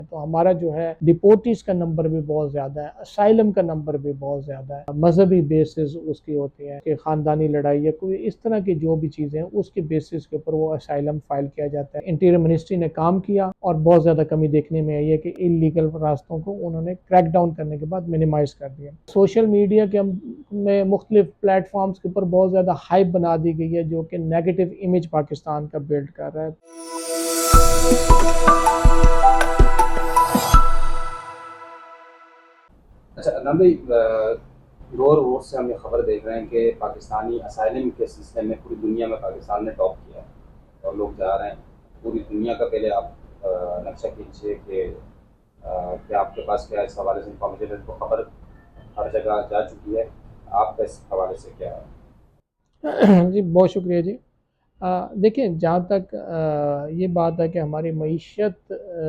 तो हमारा जो है डिपोर्टीज का नंबर भी बहुत ज़्यादा है, असाइलम का नंबर भी बहुत ज़्यादा है। मजहबी बेसिस उसकी होती है कि ख़ानदानी लड़ाई या कोई इस तरह की जो भी चीज़ें हैं उसके बेसिस के ऊपर वो असाइलम फाइल किया जाता है। इंटीरियर मिनिस्ट्री ने काम किया और बहुत ज़्यादा कमी देखने में आई है कि इलीगल रास्तों को उन्होंने क्रैक डाउन करने के बाद मिनिमाइज़ कर दिया। सोशल मीडिया के में मुख्तलिफ प्लेटफॉर्म्स के ऊपर बहुत ज़्यादा हाइप बना दी गई है जो कि नेगेटिव इमेज पाकिस्तान का बिल्ड कर रहा है। अच्छा अदनान भाई, रोज़ रोज़ से हम ये खबर देख रहे हैं कि पाकिस्तानी असाइलम के सिलसिले में पूरी दुनिया में पाकिस्तान ने टॉप किया है और लोग जा रहे हैं पूरी दुनिया का। पहले आप नक्शा खींचिए कि क्या आपके पास क्या इस हवाले से इंफॉर्मेशन है, तो खबर हर जगह जा चुकी है। आपका इस हवाले से क्या है? जी बहुत शुक्रिया जी। देखिए जहाँ तक ये बात है कि हमारी मईशत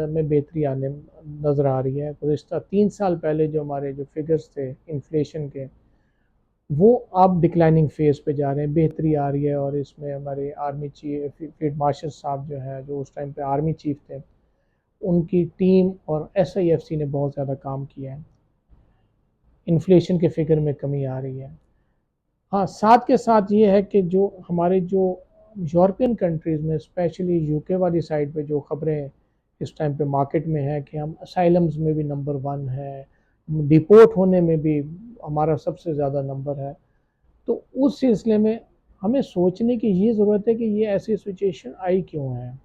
में बेहतरी आने नज़र आ रही है। गुज़िश्ता 3 साल पहले जो हमारे जो फिगर्स थे इन्फ्लेशन के, वो अब डिक्लाइनिंग फेज़ पे जा रहे हैं, बेहतरी आ रही है। और इसमें हमारे आर्मी चीफ फील्ड मार्शल साहब जो हैं, जो उस टाइम पे आर्मी चीफ थे, उनकी टीम और SIFC ने बहुत ज़्यादा काम किया है। इन्फ्लेशन के फिगर में कमी आ रही है। हाँ, साथ के साथ ये है कि जो हमारे जो यूरोपियन कंट्रीज़ में स्पेशली UK वाली साइड पे जो ख़बरें इस टाइम पे मार्केट में है कि हम असाइलम्स में भी नंबर 1 है, डिपोर्ट होने में भी हमारा सबसे ज़्यादा नंबर है। तो उस सिलसिले में हमें सोचने की ये ज़रूरत है कि ये ऐसी सिचुएशन आई क्यों है,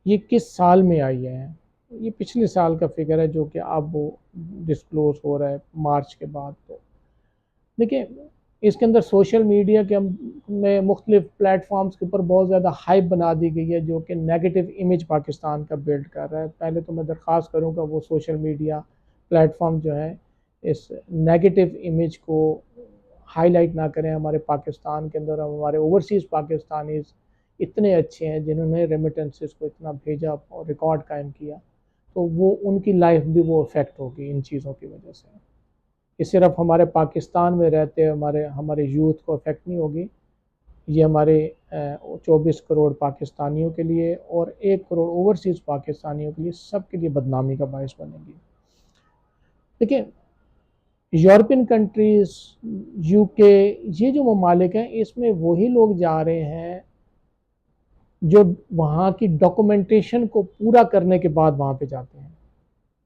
ये किस साल में आई है। ये पिछले साल का फिगर है जो कि अब वो डिस्क्लोज़ हो रहा है मार्च के बाद। तो देखिए इसके अंदर सोशल मीडिया के में मुख्तलिफ प्लेटफॉर्म्स के ऊपर बहुत ज़्यादा हाइप बना दी गई है जो कि नेगेटिव इमेज पाकिस्तान का बिल्ड कर रहा है। पहले तो मैं दरख्वास्त करूँगा वो सोशल मीडिया प्लेटफॉर्म जो है इस नेगेटिव इमेज को हाईलाइट ना करें। हमारे पाकिस्तान के अंदर हमारे ओवरसीज़ पाकिस्तानीज़ इतने अच्छे हैं जिन्होंने रेमिटेंसेस को इतना भेजा और रिकॉर्ड कायम किया, तो वो उनकी लाइफ भी वो अफेक्ट होगी इन चीज़ों की वजह से। ये सिर्फ हमारे पाकिस्तान में रहते हमारे हमारे यूथ को अफेक्ट नहीं होगी, ये हमारे 24 करोड़ पाकिस्तानियों के लिए और 1 करोड़ ओवरसीज़ पाकिस्तानियों के लिए, सब के लिए बदनामी का बायस बनेगी। देखिए यूरोपियन कंट्रीज़, UK, ये जो ममालिक हैं इसमें वही लोग जा रहे हैं जो वहाँ की डॉक्यूमेंटेशन को पूरा करने के बाद वहाँ पे जाते हैं।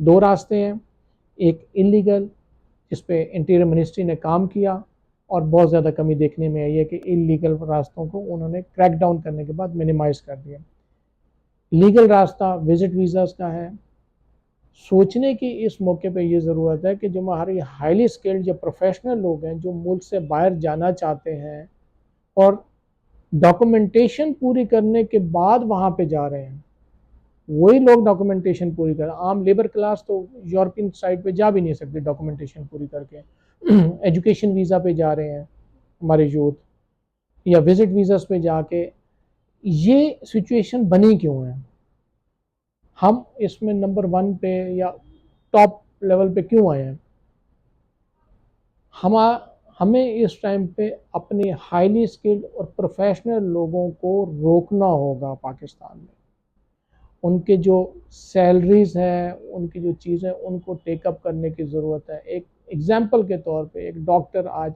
2 रास्ते हैं, एक इलीगल जिस पे इंटीरियर मिनिस्ट्री ने काम किया और बहुत ज़्यादा कमी देखने में आई है कि इलीगल रास्तों को उन्होंने क्रैक डाउन करने के बाद मिनिमाइज़ कर दिया। लीगल रास्ता विजिट वीज़ास का है। सोचने की इस मौके पे ये ज़रूरत है कि जो हमारी हाईली स्किल्ड जो प्रोफेशनल लोग हैं जो मुल्क से बाहर जाना चाहते हैं और डॉक्यूमेंटेशन पूरी करने के बाद वहाँ पे जा रहे हैं, वही लोग डॉक्यूमेंटेशन पूरी करें। आम लेबर क्लास तो यूरोपियन साइड पे जा भी नहीं सकते डॉक्यूमेंटेशन पूरी करके। एजुकेशन वीज़ा पे जा रहे हैं हमारे यूथ, या विजिट वीज़ास पे जाके। ये सिचुएशन बनी क्यों है, हम इसमें नंबर 1 पे या टॉप लेवल पे क्यों आए हैं। हम हमें इस टाइम पे अपने हाईली स्किल्ड और प्रोफेशनल लोगों को रोकना होगा पाकिस्तान में। उनके जो सैलरीज़ हैं, उनकी जो चीज़ें, उनको टेकअप करने की ज़रूरत है। एक एग्ज़ाम्पल के तौर पे एक डॉक्टर आज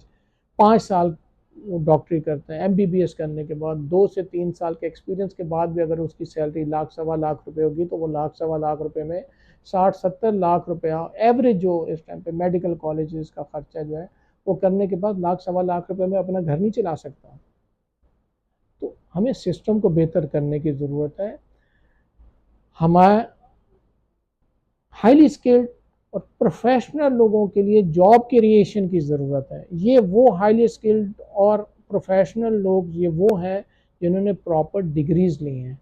5 साल वो डॉक्टरी करते हैं, MBBS करने के बाद 2 से 3 साल के एक्सपीरियंस के बाद भी अगर उसकी सैलरी लाख सवा लाख रुपए होगी तो वो लाख सवा लाख रुपए में 60-70 लाख रुपया एवरेज जो इस टाइम पे मेडिकल कॉलेजेस का खर्चा जो है वो करने के बाद लाख सवा लाख रुपए में अपना घर नहीं चला सकता। तो हमें सिस्टम को बेहतर करने की ज़रूरत है। हमारे हाईली स्किल्ड और प्रोफेशनल लोगों के लिए जॉब क्रिएशन की ज़रूरत है। ये वो हाईली स्किल्ड और प्रोफेशनल लोग ये वो हैं जिन्होंने प्रॉपर डिग्रीज़ ली हैं।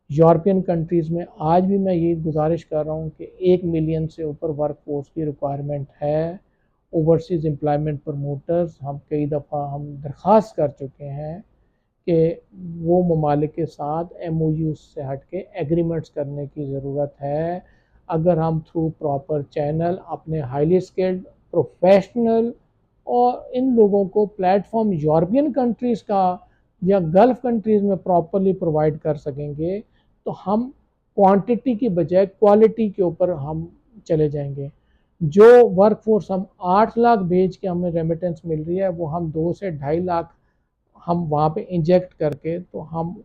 यूरोपियन कंट्रीज़ में आज भी मैं ये गुजारिश कर रहा हूँ कि 1 मिलियन से ऊपर वर्क फोर्स की रिक्वायरमेंट है। ओवरसीज़ एम्प्लॉयमेंट प्रमोटर्स हम कई दफ़ा हम दरख्वास्त कर चुके हैं कि वो ममालिक के साथ MOU से हट के एग्रीमेंट्स करने की ज़रूरत है। अगर हम थ्रू प्रॉपर चैनल अपने हाईली स्किल्ड प्रोफेशनल और इन लोगों को प्लेटफॉर्म यूरोपियन कंट्रीज़ का या गल्फ़ कंट्रीज़ में प्रॉपरली प्रोवाइड कर सकेंगे तो हम क्वांटिटी की बजाय क्वालिटी के ऊपर हम चले जाएंगे। जो वर्कफोर्स हम 8 लाख भेज के हमें रेमिटेंस मिल रही है, वो हम 2 से 2.5 लाख हम वहाँ पे इंजेक्ट करके तो हम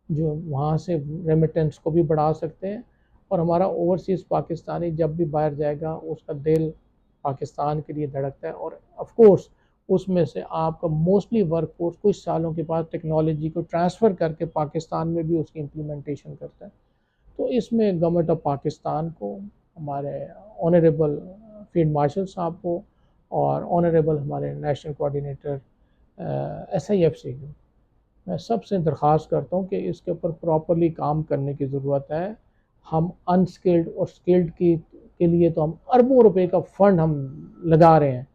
जो वहाँ से रेमिटेंस को भी बढ़ा सकते हैं। और हमारा ओवरसीज़ पाकिस्तानी जब भी बाहर जाएगा उसका दिल पाकिस्तान के लिए धड़कता है। और ऑफ कोर्स उसमें से आपका मोस्टली वर्कफोर्स कुछ सालों के बाद टेक्नोलॉजी को ट्रांसफ़र करके पाकिस्तान में भी उसकी इम्प्लीमेंटेशन करता है। तो इसमें गवर्नमेंट ऑफ पाकिस्तान को, हमारे ऑनरेबल फील्ड मार्शल साहब को और ऑनरेबल हमारे नेशनल कोऑर्डिनेटर SIFC को, मैं सबसे दरख्वास्त करता हूँ कि इसके ऊपर प्रॉपरली काम करने की ज़रूरत है। हम अनस्किल्ड और स्किल्ड की के लिए तो हम अरबों रुपए का फ़ंड हम लगा रहे हैं,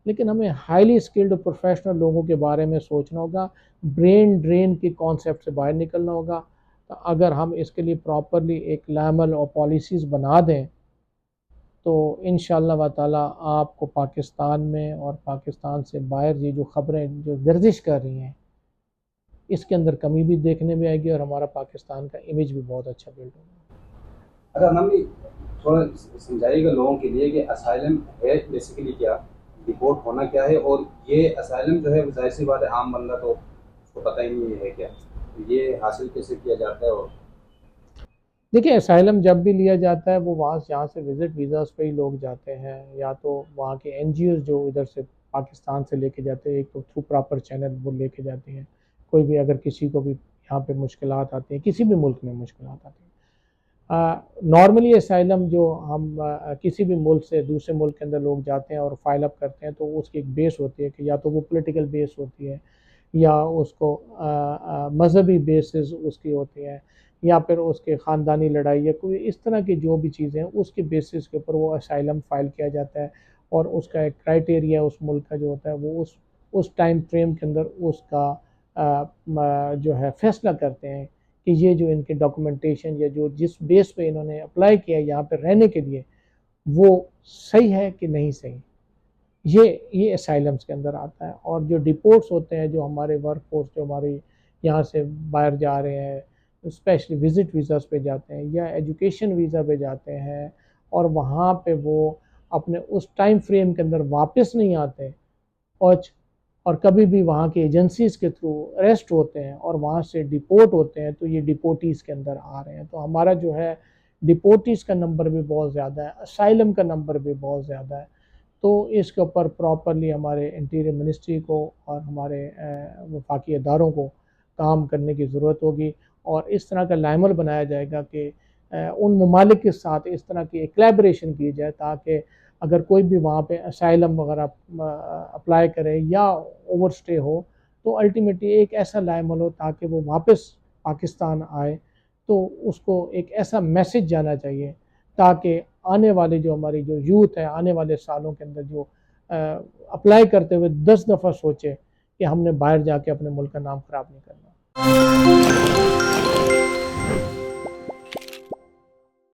लेकिन हमें हाईली स्किल्ड और प्रोफेशनल लोगों के बारे में सोचना होगा। ब्रेन ड्रेन के कॉन्सेप्ट से बाहर निकलना होगा। तो अगर हम इसके लिए प्रॉपरली एक लैमल और पॉलिसीज़ बना दें तो इंशाअल्लाह व ताला आपको पाकिस्तान में और पाकिस्तान से बाहर ये जो ख़बरें जो गर्दिश कर रही हैं, इसके अंदर कमी भी देखने में आएगी और हमारा पाकिस्तान का इमेज भी बहुत अच्छा बिल्ड होगा। अच्छा नमी, थोड़ा समझाइएगा लोगों के लिए कि असाइलम है बेसिकली क्या, डिपोर्ट होना क्या है, और ये असाइलम जो है वो जाहिर सी बात है आम बंदा तो उसको पता ही नहीं है क्या, तो ये हासिल कैसे किया जाता है। और देखिए, असाइलम जब भी लिया जाता है वो यहाँ से विज़िट वीज़ास पे ही लोग जाते हैं, या तो वहाँ के NGOs जो इधर से पाकिस्तान से लेके जाते हैं, एक तो थ्रू प्रॉपर चैनल वो लेके जाते हैं। कोई भी अगर किसी को भी यहाँ पे मुश्किलात आती हैं, किसी भी मुल्क में मुश्किलात आती हैं, नॉर्मली असाइलम जो हम किसी भी मुल्क से दूसरे मुल्क के अंदर लोग जाते हैं और फाइल अप करते हैं, तो उसकी एक बेस होती है कि या तो वो पॉलिटिकल बेस होती है, या उसको मजहबी बेसिस उसकी होती हैं, या फिर उसके ख़ानदानी लड़ाई या कोई इस तरह की जो भी चीज़ें हैं उसके बेसिस के ऊपर वो असाइलम फ़ाइल किया जाता है। और उसका एक क्राइटेरिया उस मुल्क का जो होता है वो उस टाइम फ्रेम के अंदर उसका जो है फ़ैसला करते हैं कि ये जो इनके डॉक्यूमेंटेशन या जो जिस बेस पे इन्होंने अप्लाई किया यहाँ पर रहने के लिए वो सही है कि नहीं सही। ये असाइलम्स के अंदर आता है। और जो डिपोर्ट्स होते हैं, जो हमारे वर्क फोर्स जो हमारी यहाँ से बाहर जा रहे हैं, स्पेशली विज़िट वीज़ास पे जाते हैं या एजुकेशन वीज़ा पे जाते हैं, और वहाँ पे वो अपने उस टाइम फ्रेम के अंदर वापस नहीं आते, और और कभी भी वहाँ की एजेंसीज़ के थ्रू अरेस्ट होते हैं और वहाँ से डिपोर्ट होते हैं, तो ये डिपोर्टीज़ के अंदर आ रहे हैं। तो हमारा जो है डिपोर्टीज़ का नंबर भी बहुत ज़्यादा है, असाइलम का नंबर भी बहुत ज़्यादा है। तो इसके ऊपर प्रॉपरली हमारे इंटीरियर मिनिस्ट्री को और हमारे वफाकी अदारों को काम करने की ज़रूरत होगी, और इस तरह का लाइमल बनाया जाएगा कि उन ममालिक के साथ इस तरह की एक कोलैबोरेशन की जाए, ताकि अगर कोई भी वहाँ पे असाइलम वगैरह अप्लाई करे या ओवरस्टे हो, तो अल्टीमेटली एक ऐसा लाइमल हो ताकि वो वापस पाकिस्तान आए, तो उसको एक ऐसा मैसेज जाना चाहिए ताकि आने वाले जो हमारी जो यूथ है, आने वाले सालों के अंदर जो अप्लाई करते हुए 10 दफ़ा सोचे कि हमने बाहर जाके अपने मुल्क का नाम ख़राब नहीं करना।